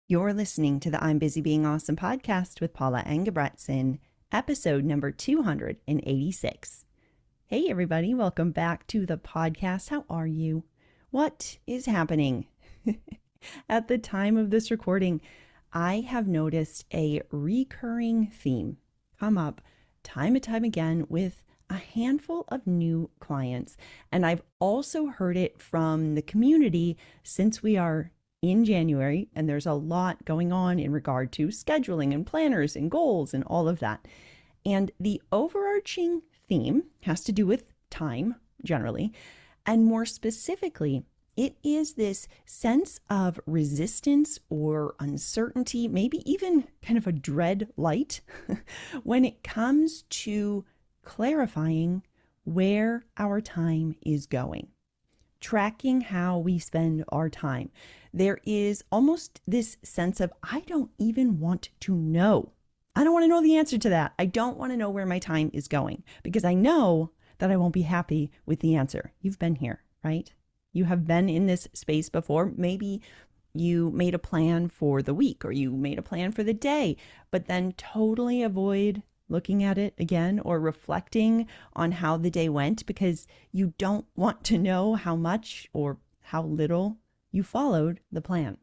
You're listening to the I'm Busy Being Awesome podcast with Paula Engebretson, episode number 286. Hey, everybody. Welcome back to the podcast. How are you? What is happening? At the time of this recording, I have noticed a recurring theme come up time and time again with a handful of new clients. And I've also heard it from the community since we are in January, and there's a lot going on in regard to scheduling and planners and goals and all of that. And the overarching theme has to do with time generally, and more specifically, it is this sense of resistance or uncertainty, maybe even kind of a dread light when it comes to clarifying where our time is going, tracking how we spend our time. There is almost this sense of, I don't even want to know. I don't want to know the answer to that. I don't want to know where my time is going because I know that I won't be happy with the answer. You've been here, right? You have been in this space before. Maybe you made a plan for the week or you made a plan for the day, but then totally avoid looking at it again or reflecting on how the day went because you don't want to know how much or how little you followed the plan.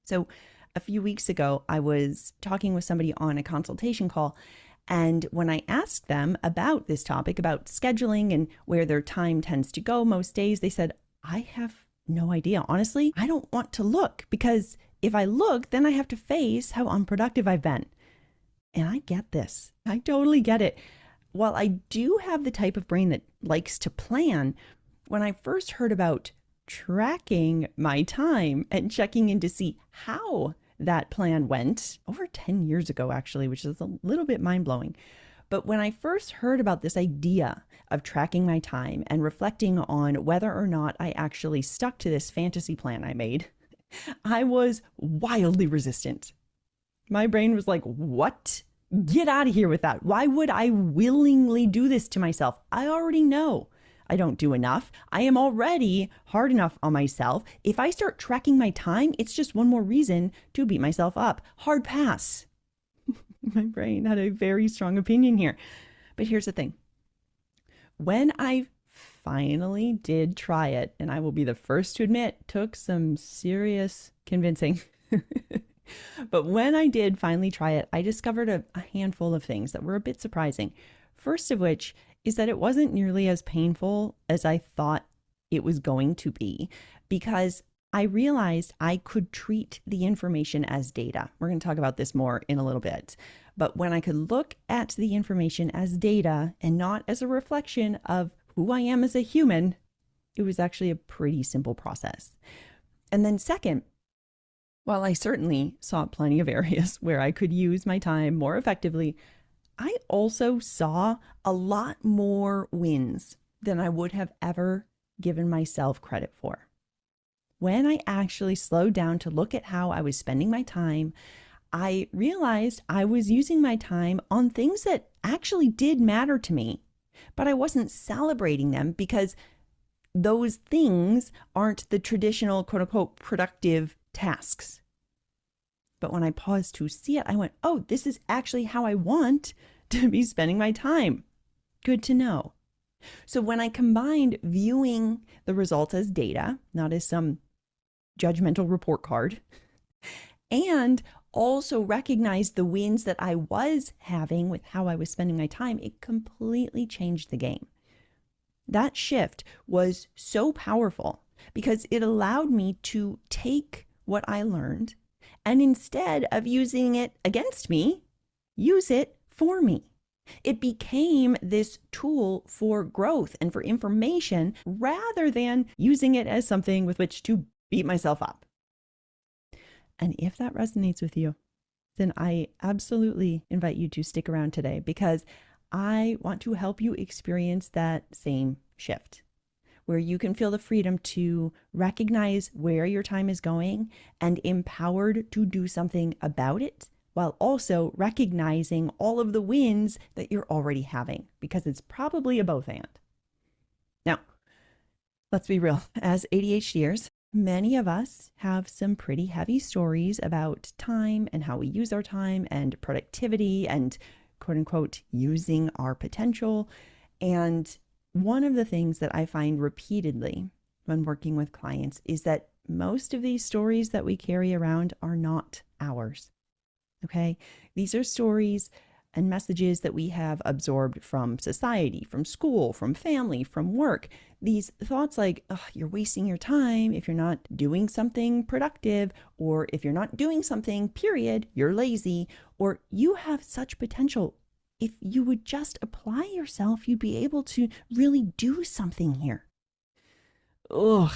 So a few weeks ago, I was talking with somebody on a consultation call. And when I asked them about this topic, about scheduling and where their time tends to go most days, they said, I have no idea. Honestly, I don't want to look because if I look, then I have to face how unproductive I've been. And I get this. I totally get it. While I do have the type of brain that likes to plan, when I first heard about tracking my time and checking in to see how that plan went over 10 years ago, actually, which is a little bit mind-blowing. But when I first heard about this idea of tracking my time and reflecting on whether or not I actually stuck to this fantasy plan I made, I was wildly resistant. My brain was like, what? Get out of here with that. Why would I willingly do this to myself? I already know I don't do enough. I am already hard enough on myself. If I start tracking my time, it's just one more reason to beat myself up. Hard pass. My brain had a very strong opinion here. But here's the thing. When I finally did try it, and I will be the first to admit, took some serious convincing. But when I did finally try it, I discovered a handful of things that were a bit surprising. First of which is that it wasn't nearly as painful as I thought it was going to be because I realized I could treat the information as data. We're going to talk about this more in a little bit. But when I could look at the information as data and not as a reflection of who I am as a human, it was actually a pretty simple process. And then second, while I certainly saw plenty of areas where I could use my time more effectively, I also saw a lot more wins than I would have ever given myself credit for. When I actually slowed down to look at how I was spending my time, I realized I was using my time on things that actually did matter to me, but I wasn't celebrating them because those things aren't the traditional quote unquote productive tasks. But when I paused to see it, I went, oh, this is actually how I want to be spending my time. Good to know. So when I combined viewing the results as data, not as some judgmental report card, and also recognized the wins that I was having with how I was spending my time, it completely changed the game. That shift was so powerful because it allowed me to take what I learned and instead of using it against me, use it for me. It became this tool for growth and for information rather than using it as something with which to beat myself up. And if that resonates with you, then I absolutely invite you to stick around today because I want to help you experience that same shift where you can feel the freedom to recognize where your time is going and empowered to do something about it while also recognizing all of the wins that you're already having because it's probably a both and. Now, let's be real. As ADHDers, many of us have some pretty heavy stories about time and how we use our time and productivity and quote unquote using our potential. And one of the things that I find repeatedly when working with clients is that most of these stories that we carry around are not ours. Okay. These are stories and messages that we have absorbed from society, from school, from family, from work. These thoughts like, oh, you're wasting your time if you're not doing something productive, or if you're not doing something, period, you're lazy, or you have such potential. If you would just apply yourself, you'd be able to really do something here. Ugh,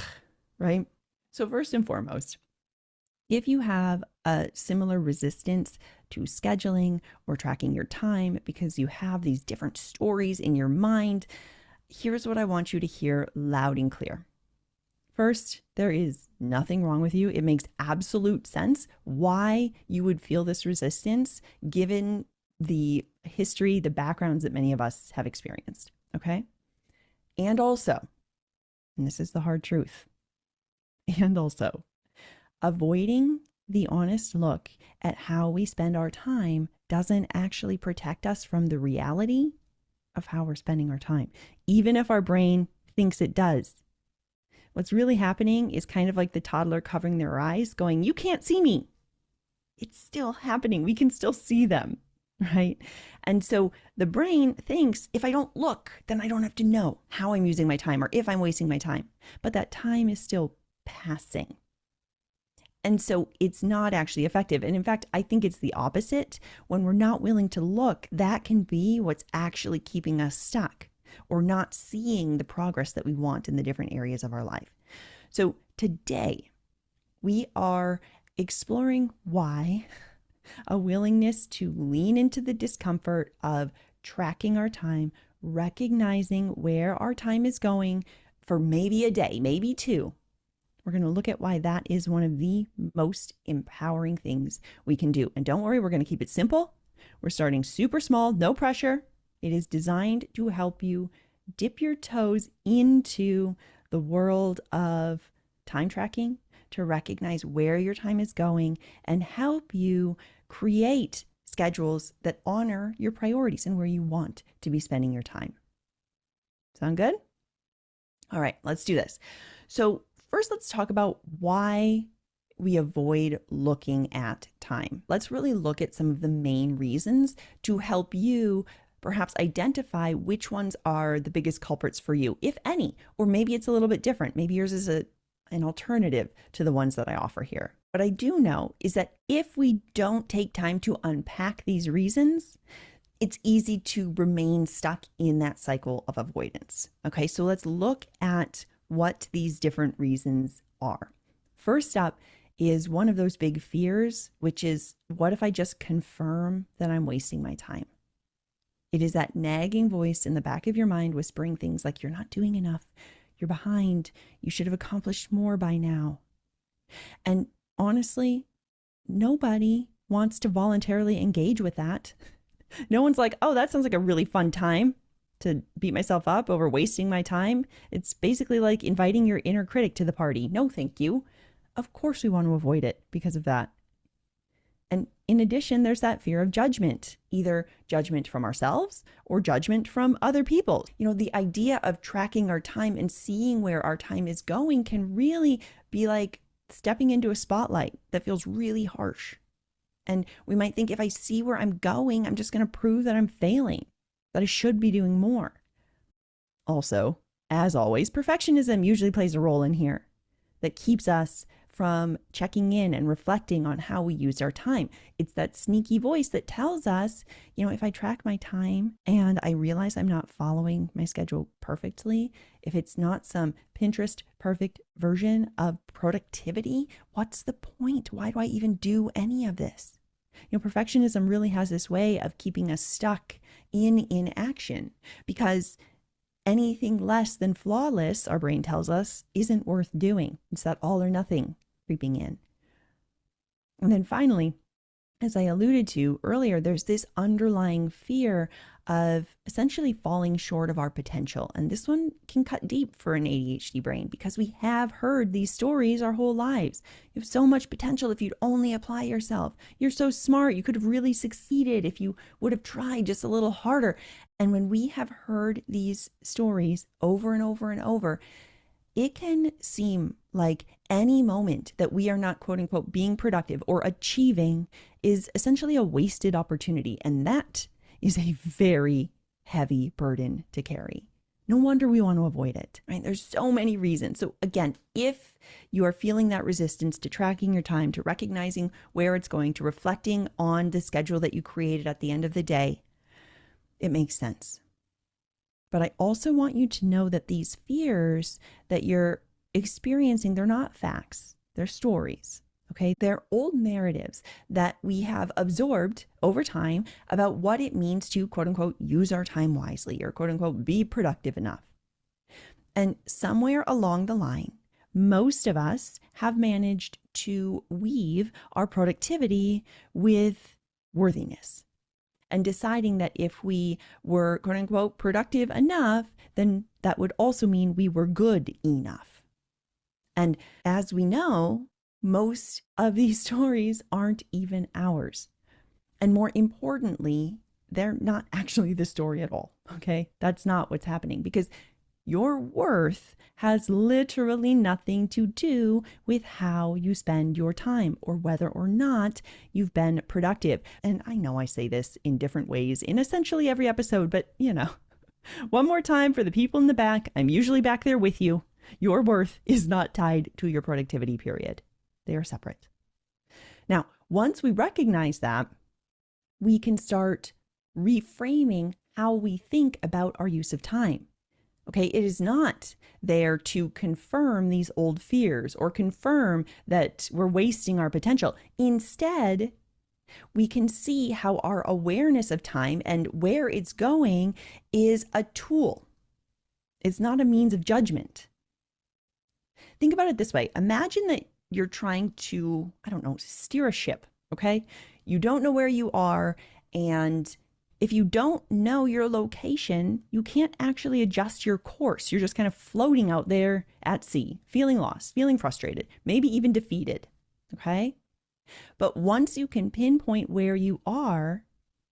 right? So first and foremost, if you have a similar resistance to scheduling or tracking your time because you have these different stories in your mind, here's what I want you to hear loud and clear. First, there is nothing wrong with you. It makes absolute sense why you would feel this resistance given the history, the backgrounds that many of us have experienced, okay? And also, and this is the hard truth, and also, avoiding the honest look at how we spend our time doesn't actually protect us from the reality of how we're spending our time, even if our brain thinks it does. What's really happening is kind of like the toddler covering their eyes going, you can't see me. It's still happening. We can still see them, right? And so the brain thinks if I don't look, then I don't have to know how I'm using my time or if I'm wasting my time. But that time is still passing. And so it's not actually effective. And in fact, I think it's the opposite. When we're not willing to look, that can be what's actually keeping us stuck or not seeing the progress that we want in the different areas of our life. So today, we are exploring why a willingness to lean into the discomfort of tracking our time, recognizing where our time is going for maybe a day, maybe two. We're going to look at why that is one of the most empowering things we can do. And don't worry, we're going to keep it simple. We're starting super small, no pressure. It is designed to help you dip your toes into the world of time tracking, to recognize where your time is going and help you create schedules that honor your priorities and where you want to be spending your time. Sound good? All right, let's do this. So first, let's talk about why we avoid looking at time. Let's really look at some of the main reasons to help you perhaps identify which ones are the biggest culprits for you, if any, or maybe it's a little bit different. Maybe yours is an alternative to the ones that I offer here. What I do know is that if we don't take time to unpack these reasons, it's easy to remain stuck in that cycle of avoidance. Okay, so let's look at what these different reasons are. First up is one of those big fears, which is, what if I just confirm that I'm wasting my time? It is that nagging voice in the back of your mind whispering things like, you're not doing enough, you're behind, you should have accomplished more by now. And honestly, nobody wants to voluntarily engage with that. No one's like, oh, that sounds like a really fun time to beat myself up over wasting my time. It's basically like inviting your inner critic to the party. No, thank you. Of course we want to avoid it because of that. And in addition, there's that fear of judgment, either judgment from ourselves or judgment from other people. You know, the idea of tracking our time and seeing where our time is going can really be like stepping into a spotlight that feels really harsh. And we might think, if I see where I'm going, I'm just going to prove that I'm failing, that I should be doing more. Also, as always, perfectionism usually plays a role in here that keeps us from checking in and reflecting on how we use our time. It's that sneaky voice that tells us, you know, if I track my time and I realize I'm not following my schedule perfectly, if it's not some Pinterest perfect version of productivity, what's the point? Why do I even do any of this? You know, perfectionism really has this way of keeping us stuck in inaction, because anything less than flawless, our brain tells us, isn't worth doing. It's that all or nothing creeping in. And then finally, as I alluded to earlier, there's this underlying fear of essentially falling short of our potential. And this one can cut deep for an ADHD brain because we have heard these stories our whole lives. You have so much potential if you'd only apply yourself. You're so smart. You could have really succeeded if you would have tried just a little harder. And when we have heard these stories over and over and over, it can seem like any moment that we are not, quote unquote, being productive or achieving is essentially a wasted opportunity. And that is a very heavy burden to carry. No wonder we want to avoid it, right? There's so many reasons. So again, if you are feeling that resistance to tracking your time, to recognizing where it's going, to reflecting on the schedule that you created at the end of the day, it makes sense. But I also want you to know that these fears that you're experiencing, they're not facts, they're stories. Okay, they're old narratives that we have absorbed over time about what it means to, quote unquote, use our time wisely or, quote unquote, be productive enough. And somewhere along the line, most of us have managed to weave our productivity with worthiness and deciding that if we were, quote unquote, productive enough, then that would also mean we were good enough. And as we know, most of these stories aren't even ours. And more importantly, they're not actually the story at all. Okay, that's not what's happening, because your worth has literally nothing to do with how you spend your time or whether or not you've been productive. And I know I say this in different ways in essentially every episode, but one more time for the people in the back, I'm usually back there with you. Your worth is not tied to your productivity period. They are separate. Now, once we recognize that, we can start reframing how we think about our use of time. Okay, it is not there to confirm these old fears or confirm that we're wasting our potential. Instead, we can see how our awareness of time and where it's going is a tool. It's not a means of judgment. Think about it this way. Imagine that you're trying to, steer a ship, okay? You don't know where you are, and if you don't know your location, you can't actually adjust your course. You're just kind of floating out there at sea, feeling lost, feeling frustrated, maybe even defeated, okay? But once you can pinpoint where you are,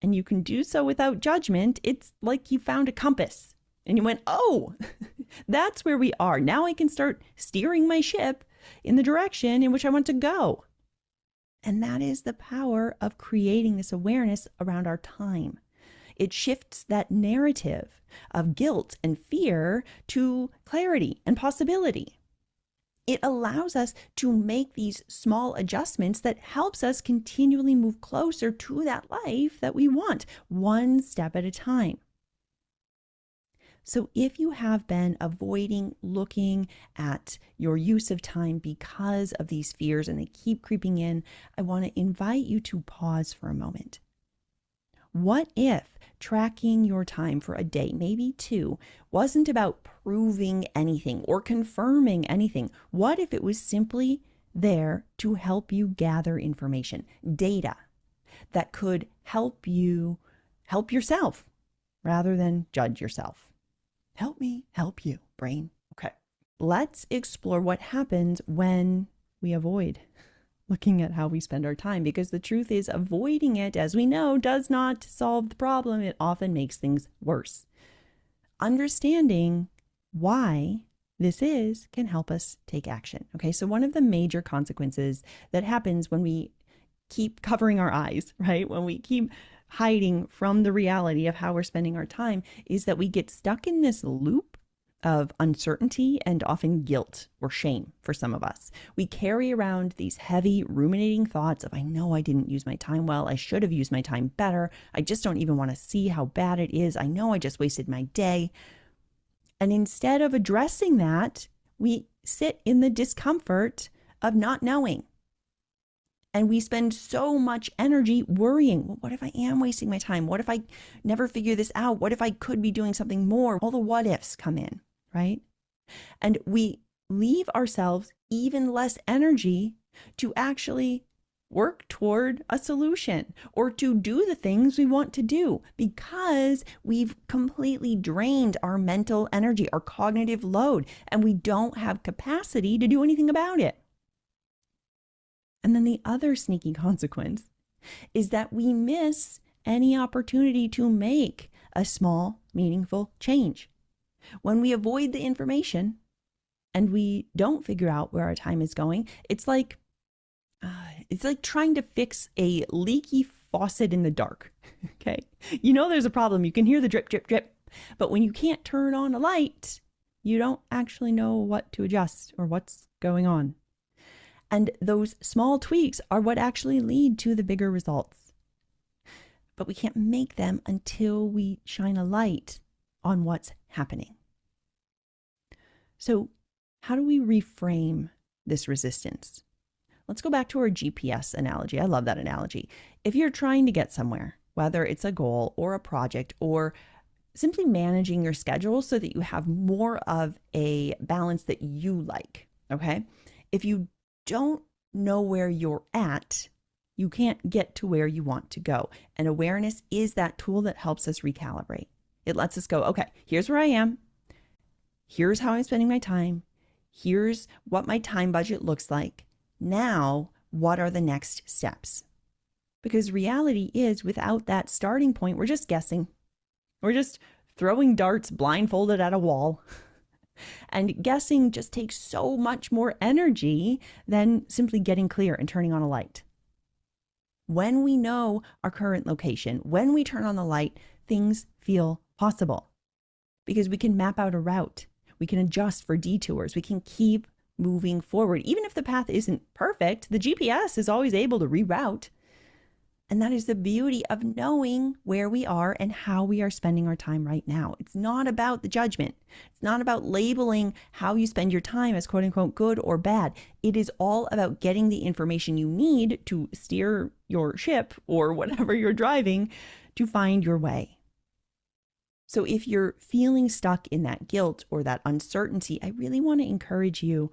and you can do so without judgment, it's like you found a compass, and you went, oh, that's where we are. Now I can start steering my ship in the direction in which I want to go. And that is the power of creating this awareness around our time. It shifts that narrative of guilt and fear to clarity and possibility. It allows us to make these small adjustments that helps us continually move closer to that life that we want, one step at a time. So if you have been avoiding looking at your use of time because of these fears and they keep creeping in, I want to invite you to pause for a moment. What if tracking your time for a day, maybe two, wasn't about proving anything or confirming anything? What if it was simply there to help you gather information, data that could help you help yourself rather than judge yourself? Help me help you, brain. Okay, let's explore what happens when we avoid looking at how we spend our time, because the truth is avoiding it, as we know, does not solve the problem. It often makes things worse. Understanding why this is can help us take action. Okay, so one of the major consequences that happens when we keep covering our eyes, right? When we keep hiding from the reality of how we're spending our time is that we get stuck in this loop of uncertainty and often guilt or shame for some of us. We carry around these heavy ruminating thoughts of, I know I didn't use my time well. I should have used my time better. I just don't even want to see how bad it is. I know I just wasted my day. And instead of addressing that, we sit in the discomfort of not knowing. And we spend so much energy worrying, well, what if I am wasting my time? What if I never figure this out? What if I could be doing something more? All the what ifs come in, right? And we leave ourselves even less energy to actually work toward a solution or to do the things we want to do because we've completely drained our mental energy, our cognitive load, and we don't have capacity to do anything about it. And then the other sneaky consequence is that we miss any opportunity to make a small, meaningful change. When we avoid the information and we don't figure out where our time is going, it's like trying to fix a leaky faucet in the dark. Okay. You know, there's a problem. You can hear the drip, drip, drip. But when you can't turn on a light, you don't actually know what to adjust or what's going on. And those small tweaks are what actually lead to the bigger results. But we can't make them until we shine a light on what's happening. So how do we reframe this resistance? Let's go back to our GPS analogy. I love that analogy. If you're trying to get somewhere, whether it's a goal or a project or simply managing your schedule so that you have more of a balance that you like, okay? If you don't know where you're at, you can't get to where you want to go. And awareness is that tool that helps us recalibrate. It lets us go, okay, here's where I am. Here's how I'm spending my time. Here's what my time budget looks like. Now, what are the next steps? Because reality is, without that starting point, we're just guessing. We're just throwing darts blindfolded at a wall. And guessing just takes so much more energy than simply getting clear and turning on a light. When we know our current location, when we turn on the light, things feel possible because we can map out a route. We can adjust for detours. We can keep moving forward. Even if the path isn't perfect, the GPS is always able to reroute. And that is the beauty of knowing where we are and how we are spending our time right now. It's not about the judgment. It's not about labeling how you spend your time as quote unquote good or bad. It is all about getting the information you need to steer your ship or whatever you're driving to find your way. So if you're feeling stuck in that guilt or that uncertainty, I really want to encourage you,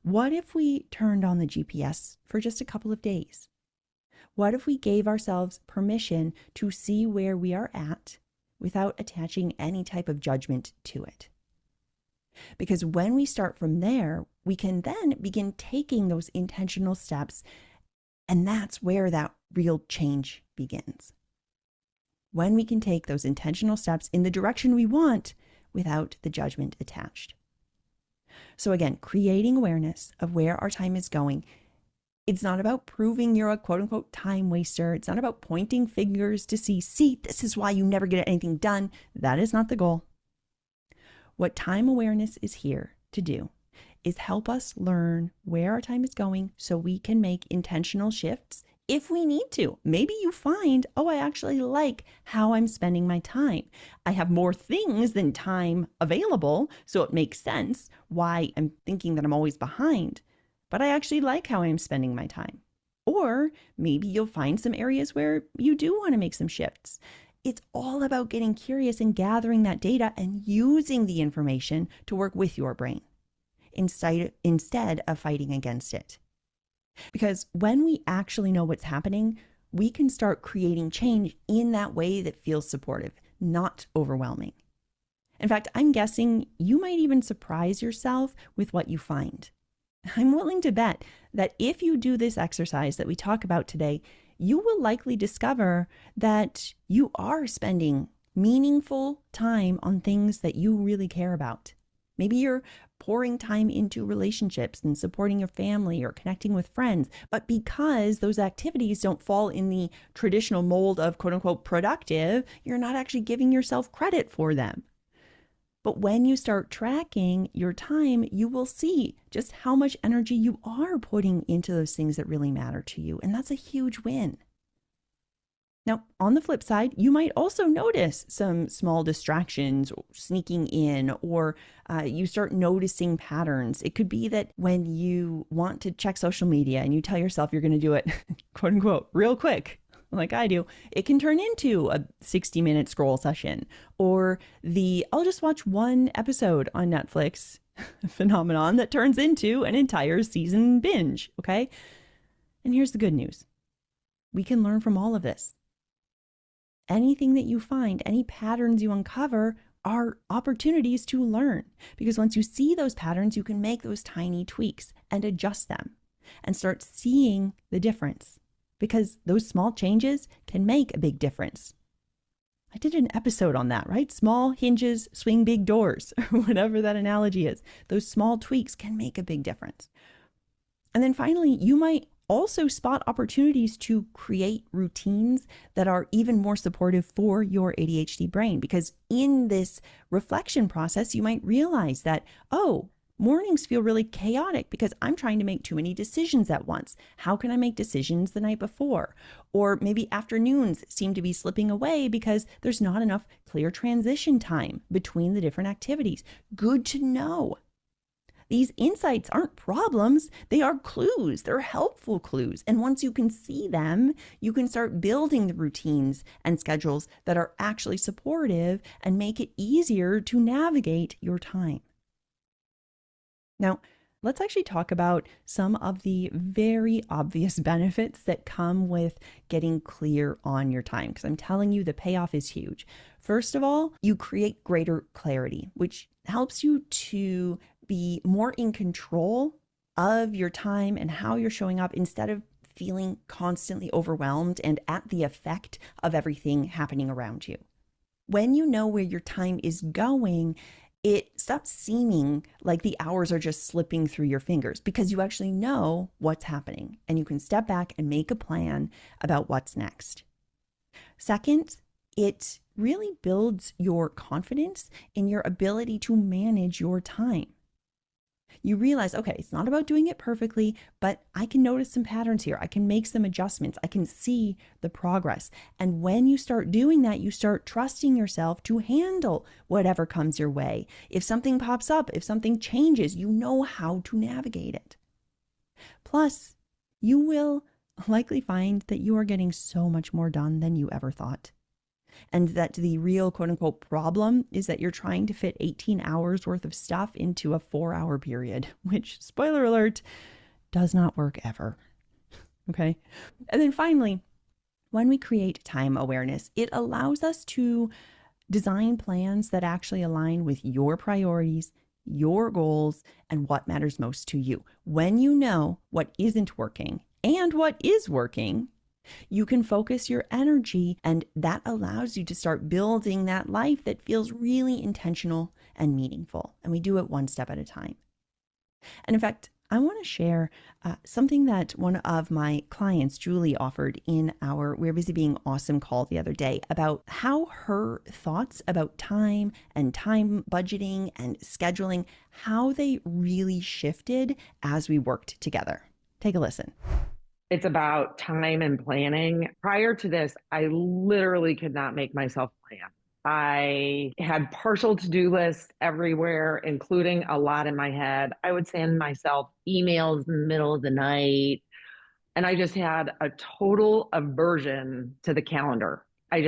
what if we turned on the GPS for just a couple of days? What if we gave ourselves permission to see where we are at without attaching any type of judgment to it? Because when we start from there, we can then begin taking those intentional steps, and that's where that real change begins. When we can take those intentional steps in the direction we want without the judgment attached. So again, creating awareness of where our time is going. It's not about proving you're a quote unquote time waster. It's not about pointing fingers to see, this is why you never get anything done. That is not the goal. What time awareness is here to do is help us learn where our time is going so we can make intentional shifts if we need to. Maybe you find, I actually like how I'm spending my time. I have more things than time available, so it makes sense why I'm thinking that I'm always behind. But I actually like how I'm spending my time. Or maybe you'll find some areas where you do want to make some shifts. It's all about getting curious and gathering that data and using the information to work with your brain instead of fighting against it. Because when we actually know what's happening, we can start creating change in that way that feels supportive, not overwhelming. In fact, I'm guessing you might even surprise yourself with what you find. I'm willing to bet that if you do this exercise that we talk about today, you will likely discover that you are spending meaningful time on things that you really care about. Maybe you're pouring time into relationships and supporting your family or connecting with friends, but because those activities don't fall in the traditional mold of quote unquote productive, you're not actually giving yourself credit for them. But when you start tracking your time, you will see just how much energy you are putting into those things that really matter to you. And that's a huge win. Now, on the flip side, you might also notice some small distractions sneaking in, or you start noticing patterns. It could be that when you want to check social media and you tell yourself you're going to do it, quote unquote, real quick, like I do, it can turn into a 60-minute scroll session, or I'll just watch one episode on Netflix phenomenon that turns into an entire season binge, okay? And here's the good news. We can learn from all of this. Anything that you find, any patterns you uncover are opportunities to learn, because once you see those patterns, you can make those tiny tweaks and adjust them and start seeing the difference, because those small changes can make a big difference. I did an episode on that, right? Small hinges swing big doors, or whatever that analogy is. Those small tweaks can make a big difference. And then finally, you might also spot opportunities to create routines that are even more supportive for your ADHD brain. Because in this reflection process, you might realize that, oh, mornings feel really chaotic because I'm trying to make too many decisions at once. How can I make decisions the night before? Or maybe afternoons seem to be slipping away because there's not enough clear transition time between the different activities. Good to know. These insights aren't problems, they are clues. They're helpful clues. And once you can see them, you can start building the routines and schedules that are actually supportive and make it easier to navigate your time. Now, let's actually talk about some of the very obvious benefits that come with getting clear on your time, because I'm telling you the payoff is huge. First of all, you create greater clarity, which helps you to be more in control of your time and how you're showing up, instead of feeling constantly overwhelmed and at the effect of everything happening around you. When you know where your time is going, it stops seeming like the hours are just slipping through your fingers, because you actually know what's happening and you can step back and make a plan about what's next. Second, it really builds your confidence in your ability to manage your time. You realize, okay, it's not about doing it perfectly, but I can notice some patterns here. I can make some adjustments. I can see the progress. And when you start doing that, you start trusting yourself to handle whatever comes your way. If something pops up, if something changes, you know how to navigate it. Plus, you will likely find that you are getting so much more done than you ever thought. And that the real quote unquote problem is that you're trying to fit 18 hours worth of stuff into a 4-hour period, which, spoiler alert, does not work ever. Okay. And then finally, when we create time awareness, it allows us to design plans that actually align with your priorities, your goals, and what matters most to you. When you know what isn't working and what is working, you can focus your energy, and that allows you to start building that life that feels really intentional and meaningful. And we do it one step at a time. And in fact, I want to share something that one of my clients, Julie, offered in our We're Busy Being Awesome call the other day, about how her thoughts about time and time budgeting and scheduling, how they really shifted as we worked together. Take a listen. It's about time and planning. Prior to this, I literally could not make myself plan. I had partial to-do lists everywhere, including a lot in my head. I would send myself emails in the middle of the night, and I just had a total aversion to the calendar. I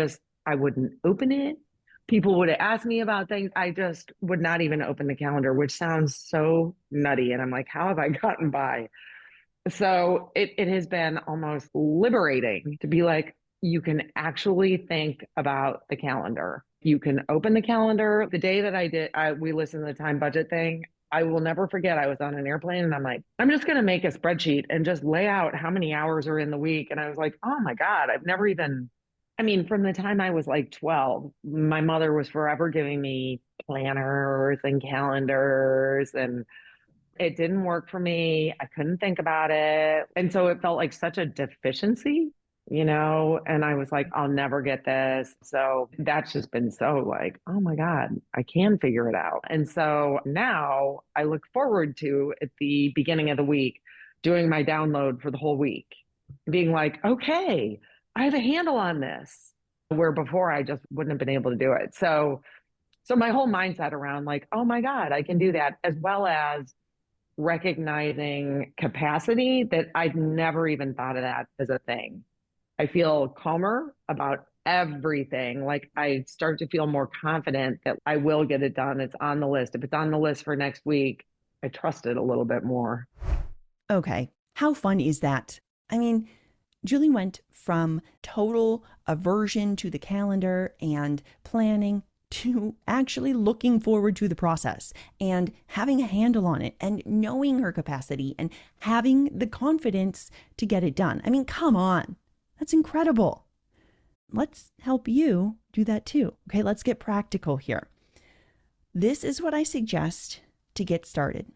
wouldn't open it. People would ask me about things. I just would not even open the calendar, which sounds so nutty. And I'm like, how have I gotten by? So it has been almost liberating to be like, you can actually think about the calendar. You can open the calendar. The day that we listened to the time budget thing, I will never forget. I was on an airplane and I'm like, I'm just going to make a spreadsheet and just lay out how many hours are in the week. And I was like, oh my God, I've never even, I mean, from the time I was like 12, my mother was forever giving me planners and calendars, and it didn't work for me. I couldn't think about it. And so it felt like such a deficiency, and I was like, I'll never get this. So that's just been so like, oh my God, I can figure it out. And so now I look forward to, at the beginning of the week, doing my download for the whole week, being like, okay, I have a handle on this, where before I just wouldn't have been able to do it. So my whole mindset around like, oh my God, I can do that, as well as recognizing capacity, that I'd never even thought of that as a thing. I feel calmer about everything. Like, I start to feel more confident that I will get it done. It's on the list. If it's on the list for next week, I trust it a little bit more. Okay. How fun is that? I mean, Julie went from total aversion to the calendar and planning to actually looking forward to the process and having a handle on it and knowing her capacity and having the confidence to get it done. I mean, come on. That's incredible. Let's help you do that too. Okay, let's get practical here. This is what I suggest to get started.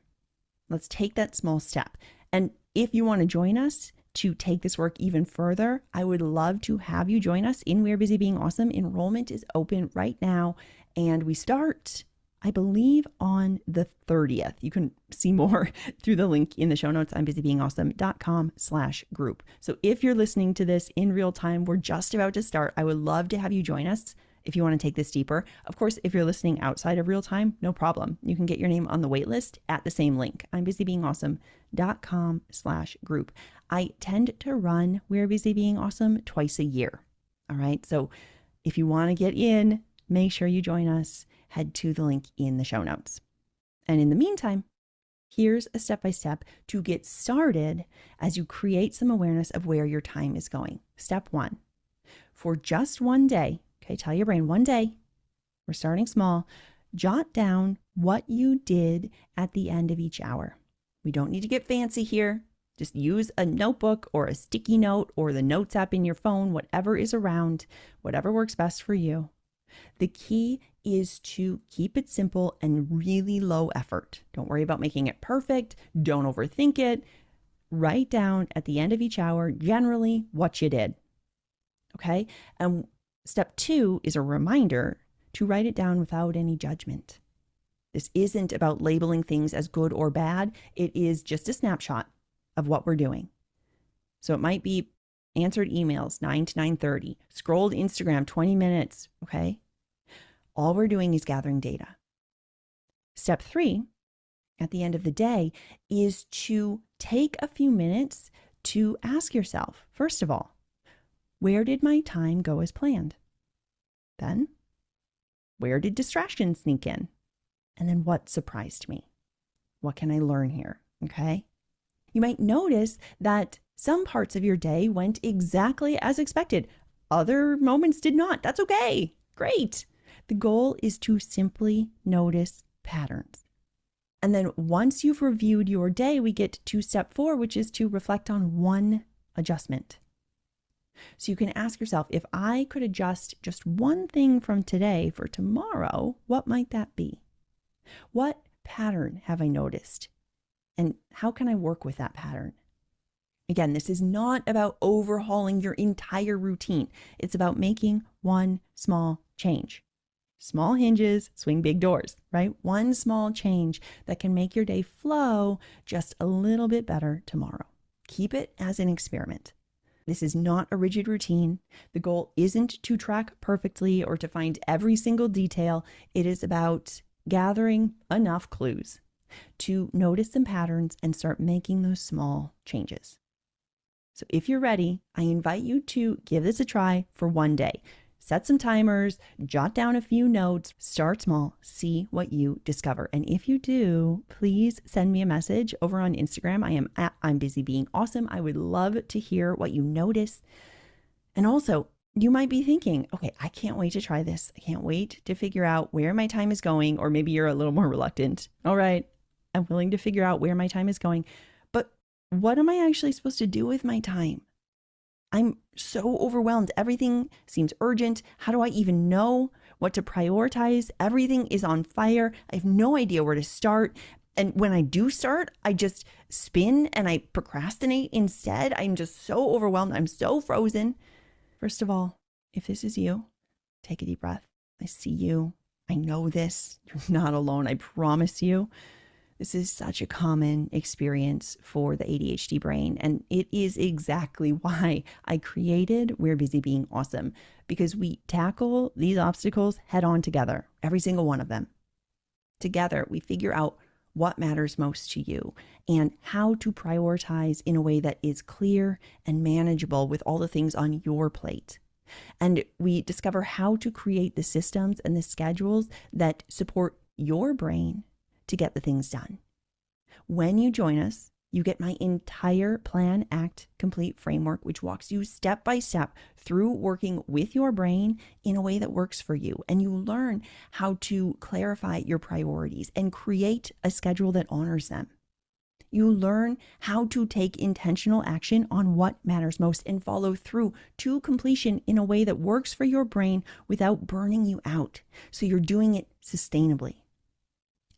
Let's take that small step. And if you want to join us to take this work even further, I would love to have you join us in We're Busy Being Awesome. Enrollment is open right now, and we start, I believe, on the 30th. You can see more through the link in the show notes on busybeingawesome.com/group. So if you're listening to this in real time, we're just about to start. I would love to have you join us if you want to take this deeper. Of course, if you're listening outside of real time, no problem. You can get your name on the wait list at the same link. I'm busybeingawesome.com/group. I tend to run We're Busy Being Awesome twice a year. All right. So if you want to get in, make sure you join us. Head to the link in the show notes. And in the meantime, here's a step-by-step to get started as you create some awareness of where your time is going. Step 1, for just one day, okay, tell your brain one day, we're starting small, jot down what you did at the end of each hour. We don't need to get fancy here. Just use a notebook or a sticky note or the notes app in your phone, whatever is around, whatever works best for you. The key is to keep it simple and really low effort. Don't worry about making it perfect. Don't overthink it. Write down at the end of each hour, generally, what you did. Okay? And step 2 is a reminder to write it down without any judgment. This isn't about labeling things as good or bad. It is just a snapshot of what we're doing. So it might be answered emails 9 to 9:30, scrolled Instagram 20 minutes, okay? All we're doing is gathering data. Step 3, at the end of the day, is to take a few minutes to ask yourself, first of all, where did my time go as planned? Then, where did distractions sneak in? And then what surprised me? What can I learn here? Okay? You might notice that some parts of your day went exactly as expected. Other moments did not. That's okay. Great. The goal is to simply notice patterns. And then once you've reviewed your day, we get to step 4, which is to reflect on one adjustment. So you can ask yourself, if I could adjust just one thing from today for tomorrow, what might that be? What pattern have I noticed? And how can I work with that pattern? Again, this is not about overhauling your entire routine. It's about making one small change. Small hinges swing big doors, right? One small change that can make your day flow just a little bit better tomorrow. Keep it as an experiment. This is not a rigid routine. The goal isn't to track perfectly or to find every single detail. It is about gathering enough clues to notice some patterns and start making those small changes. So if you're ready, I invite you to give this a try for one day. Set some timers, jot down a few notes, start small, see what you discover. And if you do, please send me a message over on Instagram. I am at I'm Busy Being Awesome. I would love to hear what you notice. And also, you might be thinking, okay, I can't wait to try this. I can't wait to figure out where my time is going. Or maybe you're a little more reluctant. All right, I'm willing to figure out where my time is going. But what am I actually supposed to do with my time? I'm so overwhelmed. Everything seems urgent. How do I even know what to prioritize? Everything is on fire. I have no idea where to start. And when I do start, I just spin and I procrastinate instead. I'm just so overwhelmed. I'm so frozen. First of all, if this is you, take a deep breath. I see you. I know this. You're not alone. I promise you. This is such a common experience for the ADHD brain, and it is exactly why I created We're Busy Being Awesome, because we tackle these obstacles head on together, every single one of them. Together, we figure out what matters most to you and how to prioritize in a way that is clear and manageable with all the things on your plate. And we discover how to create the systems and the schedules that support your brain to get the things done. When you join us, You get my entire Plan, Act, Complete framework, which walks you step by step through working with your brain in a way that works for you. And you learn how to clarify your priorities and create a schedule that honors them. You learn how to take intentional action on what matters most and follow through to completion in a way that works for your brain without burning you out. So you're doing it sustainably.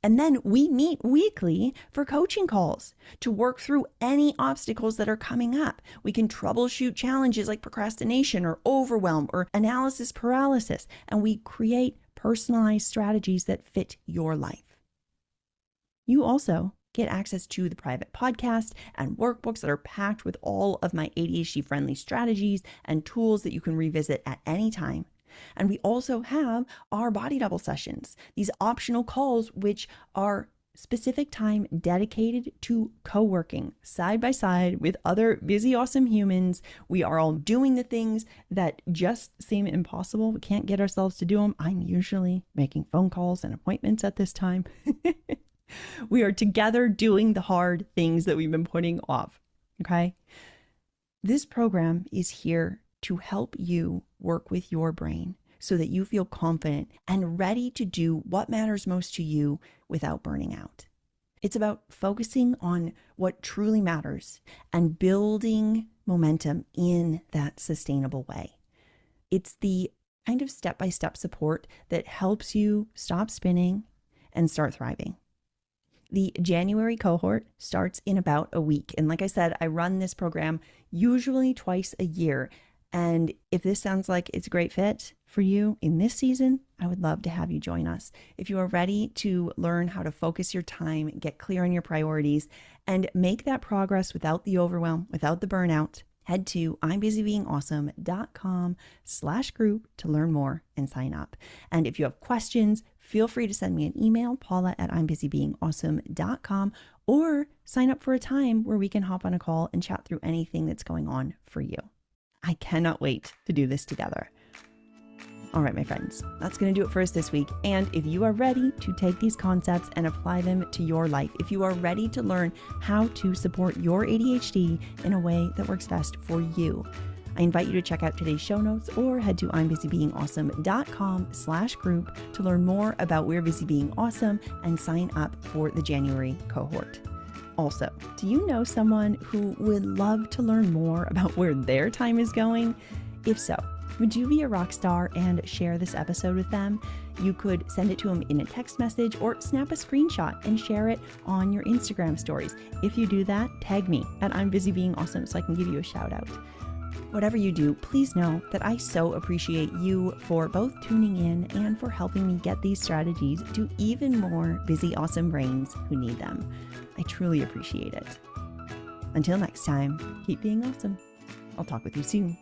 And then we meet weekly for coaching calls to work through any obstacles that are coming up. We can troubleshoot challenges like procrastination or overwhelm or analysis paralysis, and we create personalized strategies that fit your life. You also get access to the private podcast and workbooks that are packed with all of my ADHD-friendly strategies and tools that you can revisit at any time. And we also have our body double sessions, these optional calls, which are specific time dedicated to co-working side by side with other busy, awesome humans. We are all doing the things that just seem impossible. We can't get ourselves to do them. I'm usually making phone calls and appointments at this time. We are together doing the hard things that we've been putting off. Okay. This program is here to help you work with your brain so that you feel confident and ready to do what matters most to you without burning out. It's about focusing on what truly matters and building momentum in that sustainable way. It's the kind of step-by-step support that helps you stop spinning and start thriving. The January cohort starts in about a week. And like I said, I run this program usually twice a year. And if this sounds like it's a great fit for you in this season, I would love to have you join us. If you are ready to learn how to focus your time, get clear on your priorities, and make that progress without the overwhelm, without the burnout, head to I'mBusyBeingAwesome.com/group to learn more and sign up. And if you have questions, feel free to send me an email, Paula@I'mBusyBeingAwesome.com, or sign up for a time where we can hop on a call and chat through anything that's going on for you. I cannot wait to do this together. All right, my friends, that's going to do it for us this week. And if you are ready to take these concepts and apply them to your life, if you are ready to learn how to support your ADHD in a way that works best for you, I invite you to check out today's show notes or head to I'mBusyBeingAwesome.com/group to learn more about We're Busy Being Awesome and sign up for the January cohort. Also, do you know someone who would love to learn more about where their time is going? If so, would you be a rock star and share this episode with them? You could send it to them in a text message or snap a screenshot and share it on your Instagram stories. If you do that, tag me at I'mBusyBeingAwesome so I can give you a shout out. Whatever you do, please know that I so appreciate you for both tuning in and for helping me get these strategies to even more busy, awesome brains who need them. I truly appreciate it. Until next time, keep being awesome. I'll talk with you soon.